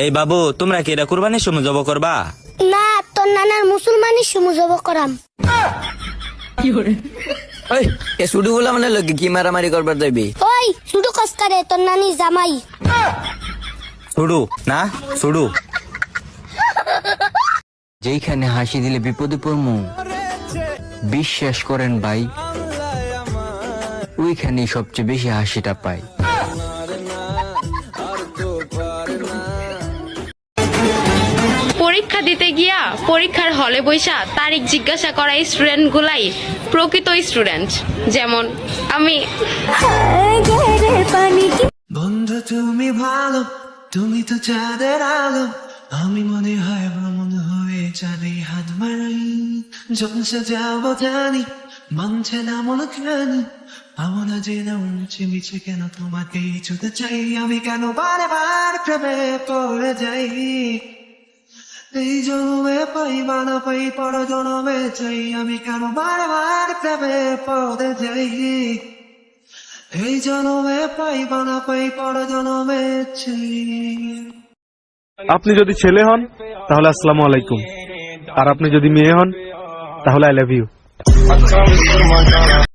এই বাবু, তোমরা কি এটা কুরবানির সময় জব করবা? না, তোর নানার মুসলমানের সময় জব করাম। এ শুধু বলা মানে লোক কি মারামারি করবার যাইবি? ওই শুধু কসকারে তোর নানি জামাই। ছুড়ু না ছুড়ু। যেইখানে হাসি দিলে বিপদে পড়মু, বিশ্বাস করেন ভাই, ওইখানেই সবচেয়ে বেশি হাসিটা পাই। পরীক্ষা দিতে গিয়া পরীক্ষার হলে বইসা তারিখ জিজ্ঞাসা করা স্টুডেন্ট গুলাই প্রকৃত স্টুডেন্ট, যেমন আমি। বন্ধু তুমি ভালো, তুমি তো চাঁদের আলো, আমি মনে হয় ভ্রমণ হয়ে যাবে হাত মারাই। জলসে যাবো জানি, মানছে না মনে খানি, আমরা যে নামছে মিছে কেন তোমাকে ছুতে চাই, আমি কেন বারে বার প্রেমে পড়ে যাই। এই জন্মে পাই বানা পাই পর জন্মে চাই, আমি কেন বারে বার প্রেমে পড়ে যাই। এই জন্মে পাই বানা পাই পর জন্মে চাই। আপনি যদি ছেলে হন তাহলে আসসালামু আলাইকুম, আর আপনি যদি মেয়ে হন তাহলে আই লাভ ইউ।